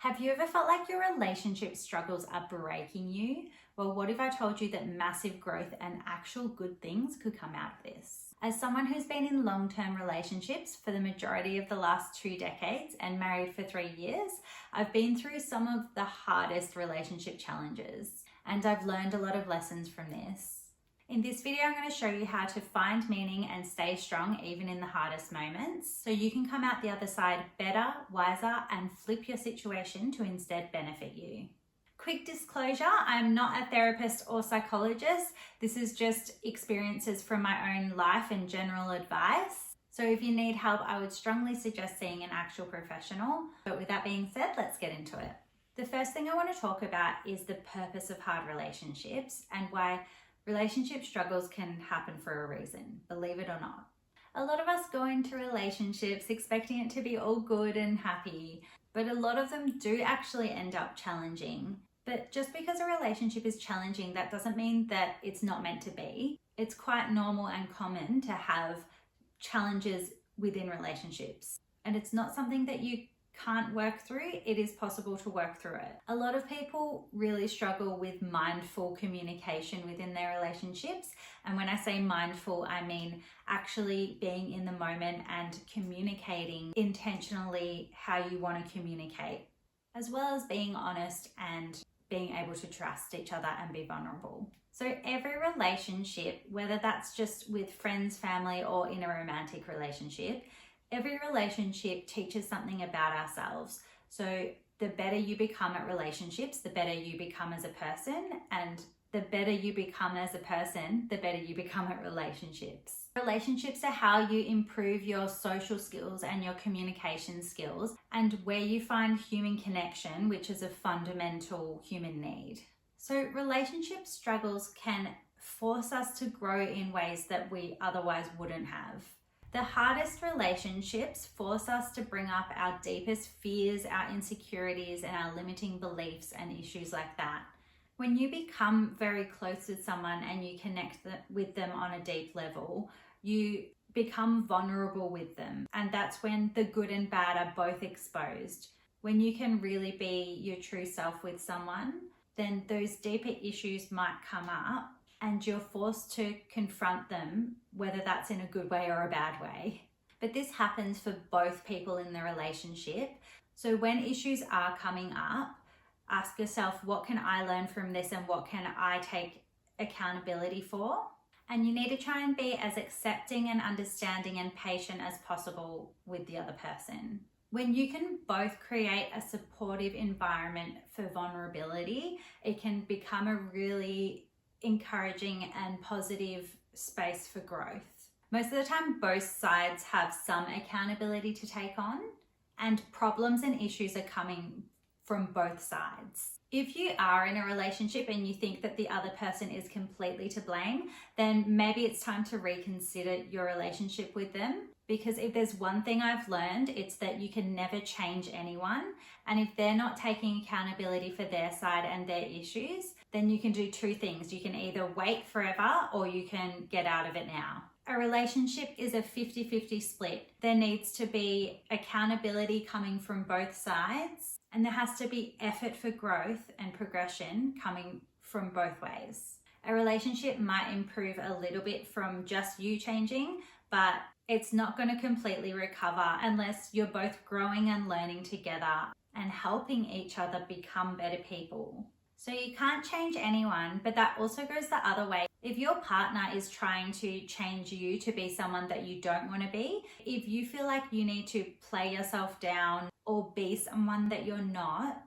Have you ever felt like your relationship struggles are breaking you? Well, what if I told you that massive growth and actual good things could come out of this? As someone who's been in long-term relationships for the majority of the last 2 decades and married for 3 years, I've been through some of the hardest relationship challenges, and I've learned a lot of lessons from this. In this video, I'm going to show you how to find meaning and stay strong even in the hardest moments, so you can come out the other side better, wiser, and flip your situation to instead benefit you. Quick disclosure, I'm not a therapist or psychologist. This is just experiences from my own life and general advice. So if you need help, I would strongly suggest seeing an actual professional. But with that being said, let's get into it. The first thing I want to talk about is the purpose of hard relationships and why relationship struggles can happen for a reason, believe it or not. A lot of us go into relationships expecting it to be all good and happy, but a lot of them do actually end up challenging. But just because a relationship is challenging, that doesn't mean that it's not meant to be. It's quite normal and common to have challenges within relationships. And it's not something that you can't work through. It is possible to work through it. A lot of people really struggle with mindful communication within their relationships. And when I say mindful, I mean actually being in the moment and communicating intentionally how you want to communicate, as well as being honest and being able to trust each other and be vulnerable. So every relationship, whether that's just with friends, family, or in a romantic relationship, every relationship teaches something about ourselves. So the better you become at relationships, the better you become as a person, and the better you become as a person, the better you become at relationships. Relationships are how you improve your social skills and your communication skills, and where you find human connection, which is a fundamental human need. So relationship struggles can force us to grow in ways that we otherwise wouldn't have. The hardest relationships force us to bring up our deepest fears, our insecurities, and our limiting beliefs and issues like that. When you become very close with someone and you connect with them on a deep level, you become vulnerable with them. And that's when the good and bad are both exposed. When you can really be your true self with someone, then those deeper issues might come up, and you're forced to confront them, whether that's in a good way or a bad way. But this happens for both people in the relationship. So when issues are coming up, ask yourself, what can I learn from this and what can I take accountability for? And you need to try and be as accepting and understanding and patient as possible with the other person. When you can both create a supportive environment for vulnerability, it can become a really encouraging and positive space for growth. Most of the time, both sides have some accountability to take on, and problems and issues are coming from both sides. If you are in a relationship and you think that the other person is completely to blame, then maybe it's time to reconsider your relationship with them. Because if there's one thing I've learned, it's that you can never change anyone. And if they're not taking accountability for their side and their issues, then you can do 2 things. You can either wait forever or you can get out of it now. A relationship is a 50-50 split. There needs to be accountability coming from both sides, and there has to be effort for growth and progression coming from both ways. A relationship might improve a little bit from just you changing, but it's not going to completely recover unless you're both growing and learning together and helping each other become better people. So you can't change anyone, but that also goes the other way. If your partner is trying to change you to be someone that you don't want to be, if you feel like you need to play yourself down or be someone that you're not,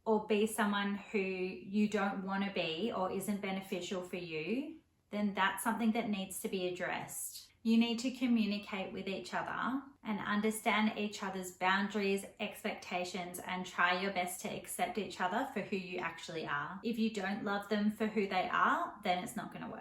or be someone who you don't want to be or isn't beneficial for you, then that's something that needs to be addressed. You need to communicate with each other and understand each other's boundaries, expectations, and try your best to accept each other for who you actually are. If you don't love them for who they are, then it's not going to work.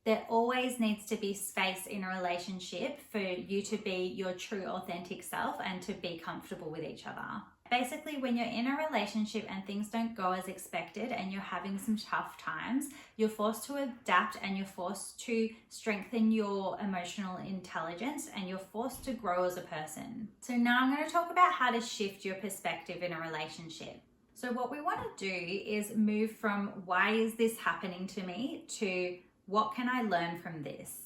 There always needs to be space in a relationship for you to be your true, authentic self and to be comfortable with each other. Basically, when you're in a relationship and things don't go as expected and you're having some tough times, you're forced to adapt and you're forced to strengthen your emotional intelligence and you're forced to grow as a person. So now I'm going to talk about how to shift your perspective in a relationship. So what we want to do is move from why is this happening to me to what can I learn from this?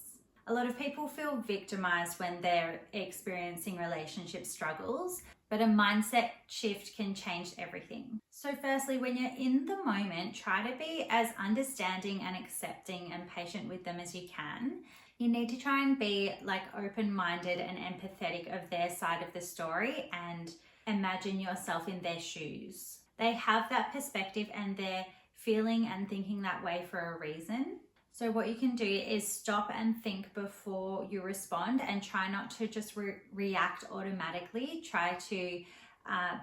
A lot of people feel victimized when they're experiencing relationship struggles, but a mindset shift can change everything. So firstly, when you're in the moment, try to be as understanding and accepting and patient with them as you can. You need to try and be like open-minded and empathetic of their side of the story and imagine yourself in their shoes. They have that perspective and they're feeling and thinking that way for a reason. So what you can do is stop and think before you respond and try not to just react automatically. Try to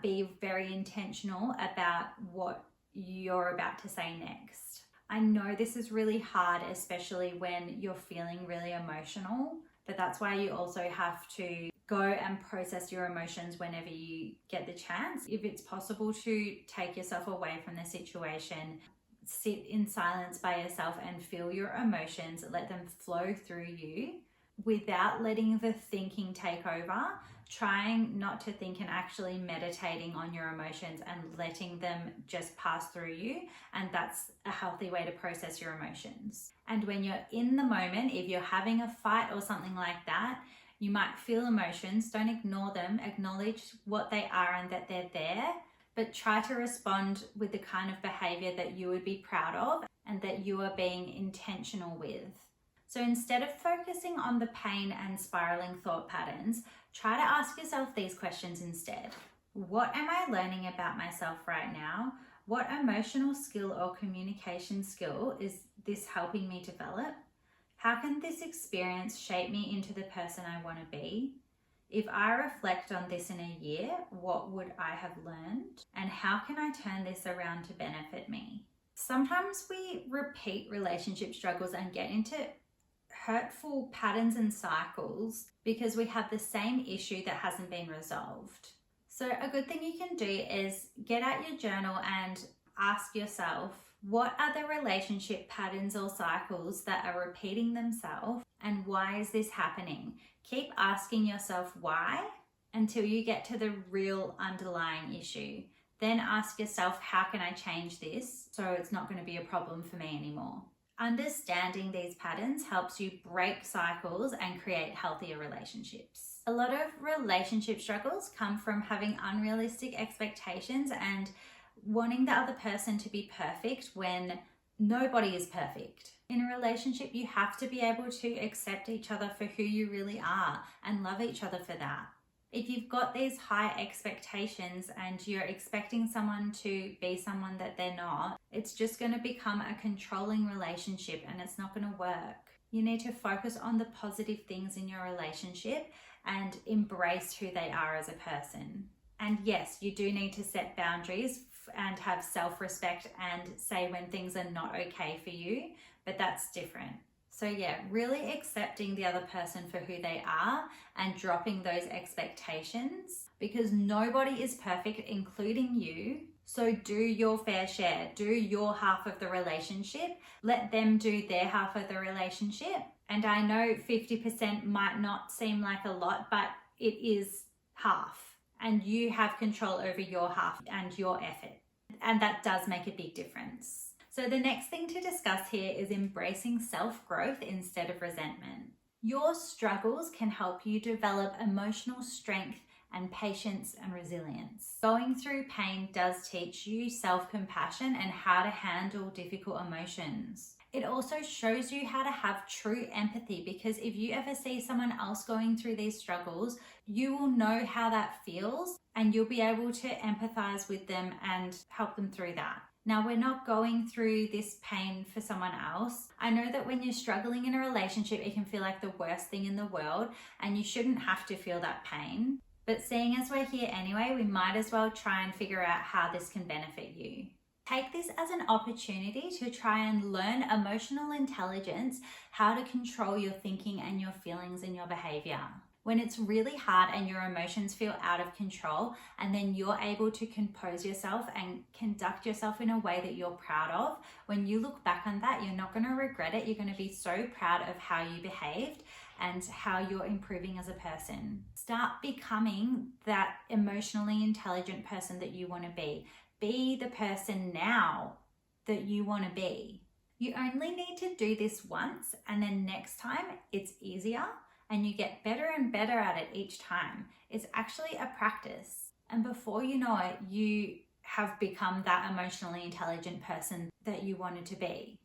be very intentional about what you're about to say next. I know this is really hard, especially when you're feeling really emotional, but that's why you also have to go and process your emotions whenever you get the chance. If it's possible to take yourself away from the situation, sit in silence by yourself and feel your emotions, let them flow through you without letting the thinking take over, trying not to think and actually meditating on your emotions and letting them just pass through you. And that's a healthy way to process your emotions. And when you're in the moment, if you're having a fight or something like that, you might feel emotions, don't ignore them, acknowledge what they are and that they're there, but try to respond with the kind of behavior that you would be proud of and that you are being intentional with. So instead of focusing on the pain and spiraling thought patterns, try to ask yourself these questions instead. What am I learning about myself right now? What emotional skill or communication skill is this helping me develop? How can this experience shape me into the person I want to be? If I reflect on this in a year, what would I have learned? And how can I turn this around to benefit me? Sometimes we repeat relationship struggles and get into hurtful patterns and cycles because we have the same issue that hasn't been resolved. So a good thing you can do is get out your journal and ask yourself, what are the relationship patterns or cycles that are repeating themselves and why is this happening? Keep asking yourself why until you get to the real underlying issue. Then ask yourself, how can I change this so it's not going to be a problem for me anymore? Understanding these patterns helps you break cycles and create healthier relationships. A lot of relationship struggles come from having unrealistic expectations and wanting the other person to be perfect when nobody is perfect. In a relationship, you have to be able to accept each other for who you really are and love each other for that. If you've got these high expectations and you're expecting someone to be someone that they're not, it's just going to become a controlling relationship and it's not going to work. You need to focus on the positive things in your relationship and embrace who they are as a person. And yes, you do need to set boundaries and have self-respect and say when things are not okay for you, but that's different. So yeah, really accepting the other person for who they are and dropping those expectations, because nobody is perfect, including you. So do your fair share, do your half of the relationship, let them do their half of the relationship. And I know 50% might not seem like a lot, but it is half. And you have control over your half and your effort. And that does make a big difference. So the next thing to discuss here is embracing self-growth instead of resentment. Your struggles can help you develop emotional strength and patience and resilience. Going through pain does teach you self-compassion and how to handle difficult emotions. It also shows you how to have true empathy, because if you ever see someone else going through these struggles, you will know how that feels and you'll be able to empathize with them and help them through that. Now, we're not going through this pain for someone else. I know that when you're struggling in a relationship, it can feel like the worst thing in the world and you shouldn't have to feel that pain. But seeing as we're here anyway, we might as well try and figure out how this can benefit you. Take this as an opportunity to try and learn emotional intelligence, how to control your thinking and your feelings and your behavior. When it's really hard and your emotions feel out of control, and then you're able to compose yourself and conduct yourself in a way that you're proud of, when you look back on that, you're not going to regret it. You're going to be so proud of how you behaved and how you're improving as a person. Start becoming that emotionally intelligent person that you want to be. Be the person now that you want to be. You only need to do this once, and then next time it's easier and you get better and better at it each time. It's actually a practice. And before you know it, you have become that emotionally intelligent person that you wanted to be.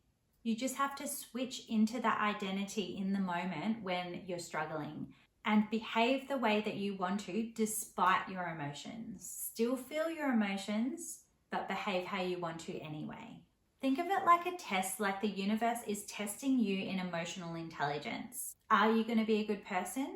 You just have to switch into that identity in the moment when you're struggling and behave the way that you want to despite your emotions. Still feel your emotions, but behave how you want to anyway. Think of it like a test, like the universe is testing you in emotional intelligence. Are you going to be a good person?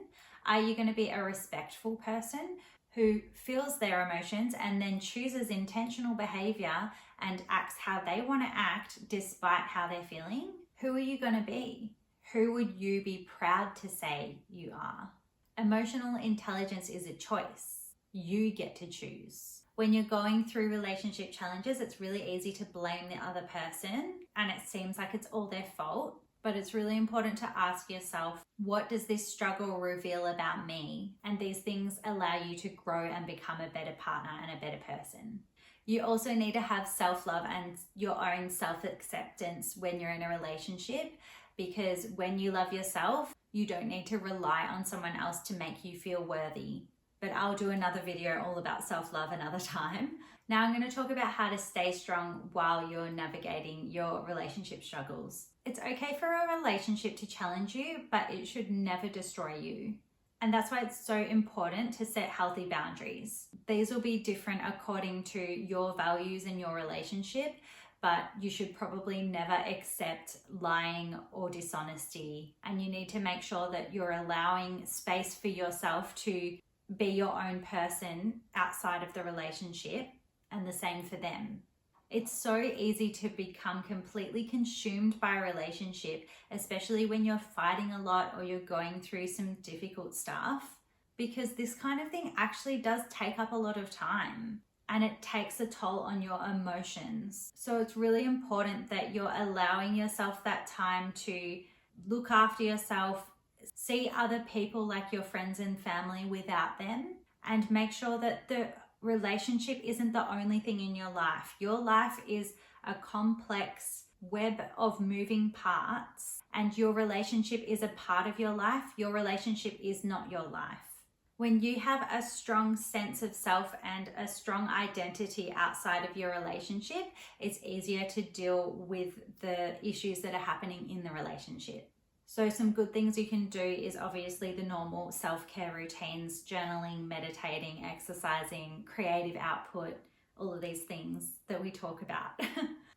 Are you going to be a respectful person who feels their emotions and then chooses intentional behavior and acts how they want to act despite how they're feeling? Who are you going to be? Who would you be proud to say you are? Emotional intelligence is a choice. You get to choose. When you're going through relationship challenges, it's really easy to blame the other person and it seems like it's all their fault. But it's really important to ask yourself, what does this struggle reveal about me? And these things allow you to grow and become a better partner and a better person. You also need to have self-love and your own self-acceptance when you're in a relationship, because when you love yourself, you don't need to rely on someone else to make you feel worthy. But I'll do another video all about self-love another time. Now I'm going to talk about how to stay strong while you're navigating your relationship struggles. It's okay for a relationship to challenge you, but it should never destroy you. And that's why it's so important to set healthy boundaries. These will be different according to your values and your relationship, but you should probably never accept lying or dishonesty. And you need to make sure that you're allowing space for yourself to be your own person outside of the relationship, and the same for them. It's so easy to become completely consumed by a relationship, especially when you're fighting a lot or you're going through some difficult stuff, because this kind of thing actually does take up a lot of time and it takes a toll on your emotions. So it's really important that you're allowing yourself that time to look after yourself, see other people like your friends and family without them, and make sure that the relationship isn't the only thing in your life. Your life is a complex web of moving parts, and your relationship is a part of your life. Your relationship is not your life. When you have a strong sense of self and a strong identity outside of your relationship, it's easier to deal with the issues that are happening in the relationship. So some good things you can do is obviously the normal self-care routines, journaling, meditating, exercising, creative output, all of these things that we talk about.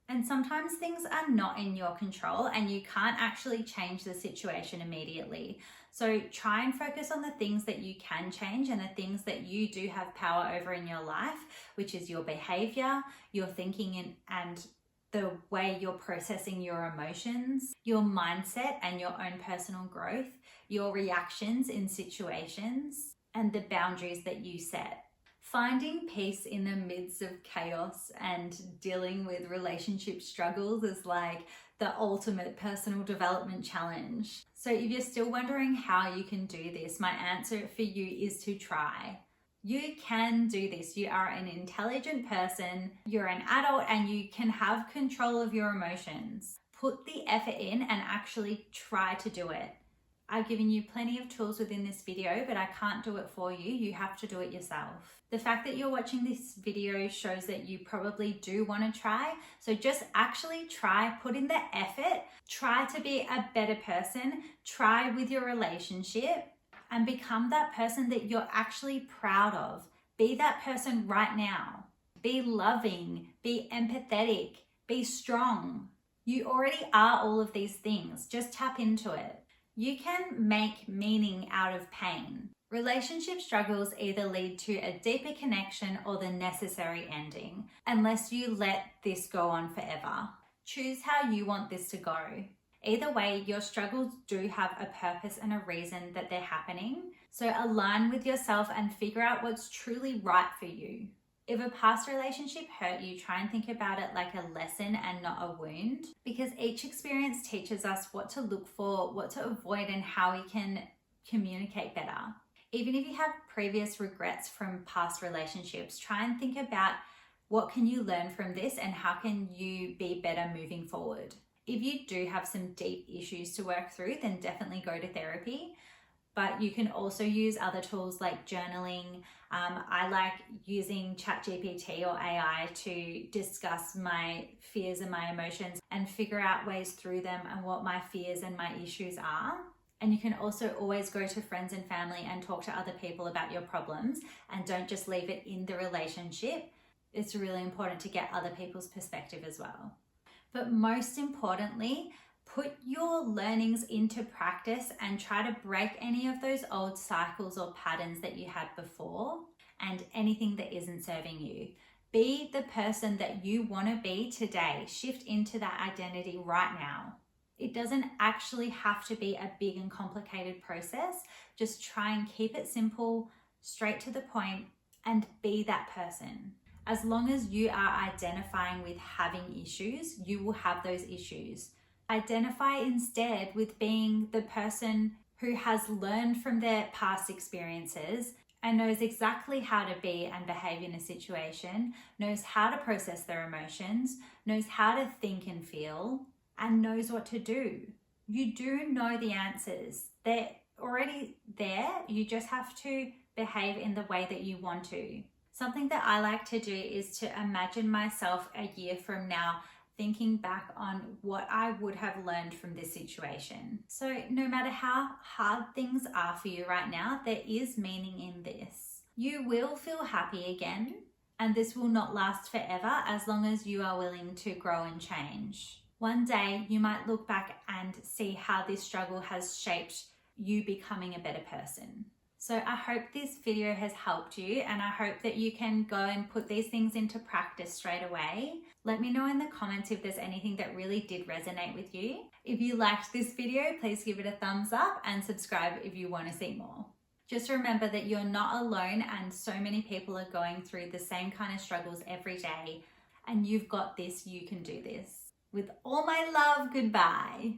And sometimes things are not in your control and you can't actually change the situation immediately. So try and focus on the things that you can change and the things that you do have power over in your life, which is your behavior, your thinking and the way you're processing your emotions, your mindset and your own personal growth, your reactions in situations, and the boundaries that you set. Finding peace in the midst of chaos and dealing with relationship struggles is like the ultimate personal development challenge. So if you're still wondering how you can do this, my answer for you is to try. You can do this. You are an intelligent person, you're an adult, and you can have control of your emotions. Put the effort in and actually try to do it. I've given you plenty of tools within this video, but I can't do it for you. You have to do it yourself. The fact that you're watching this video shows that you probably do want to try. So just actually try, put in the effort, try to be a better person, try with your relationship, and become that person that you're actually proud of. Be that person right now. Be loving, be empathetic, be strong. You already are all of these things. Just tap into it. You can make meaning out of pain. Relationship struggles either lead to a deeper connection or the necessary ending, unless you let this go on forever. Choose how you want this to go. Either way, your struggles do have a purpose and a reason that they're happening. So align with yourself and figure out what's truly right for you. If a past relationship hurt you, try and think about it like a lesson and not a wound, because each experience teaches us what to look for, what to avoid, and how we can communicate better. Even if you have previous regrets from past relationships, try and think about what can you learn from this and how can you be better moving forward. If you do have some deep issues to work through, then definitely go to therapy. But you can also use other tools like journaling. I like using ChatGPT or AI to discuss my fears and my emotions and figure out ways through them and what my fears and my issues are. And you can also always go to friends and family and talk to other people about your problems, and don't just leave it in the relationship. It's really important to get other people's perspective as well. But most importantly, put your learnings into practice and try to break any of those old cycles or patterns that you had before and anything that isn't serving you. Be the person that you want to be today. Shift into that identity right now. It doesn't actually have to be a big and complicated process. Just try and keep it simple, straight to the point, and be that person. As long as you are identifying with having issues, you will have those issues. Identify instead with being the person who has learned from their past experiences and knows exactly how to be and behave in a situation, knows how to process their emotions, knows how to think and feel, and knows what to do. You do know the answers. They're already there. You just have to behave in the way that you want to. Something that I like to do is to imagine myself a year from now thinking back on what I would have learned from this situation. So no matter how hard things are for you right now, there is meaning in this. You will feel happy again, and this will not last forever as long as you are willing to grow and change. One day you might look back and see how this struggle has shaped you becoming a better person. So I hope this video has helped you, and I hope that you can go and put these things into practice straight away. Let me know in the comments if there's anything that really did resonate with you. If you liked this video, please give it a thumbs up and subscribe if you want to see more. Just remember that you're not alone, and so many people are going through the same kind of struggles every day, and you've got this, you can do this. With all my love, goodbye.